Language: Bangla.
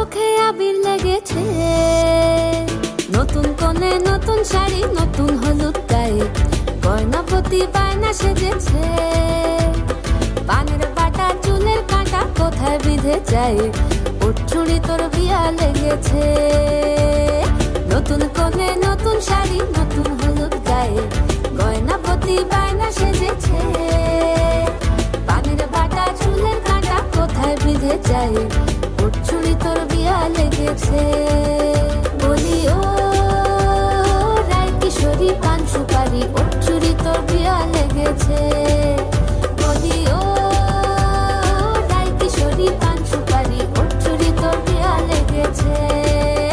চোখে আবির লেগেছে, নতুন কোণে নতুন শাড়ি, নতুন হলুদ গায়ে, গয়নাপতি বায়না সেজেছে। পানের বাটা চুলের কাঁটা কোথায় বিঁধে যায়, ওর চুড়ি তোর বিয়া লেগেছে। নতুন কোণে নতুন শাড়ি, নতুন হলুদ গায়ে, গয়নাপতি বায়না সেজেছে। পানের বাটা চুলের কাঁটা কোথায় বিঁধে যায়, ওর চুড়ি তোর বিয়া লেগেছে।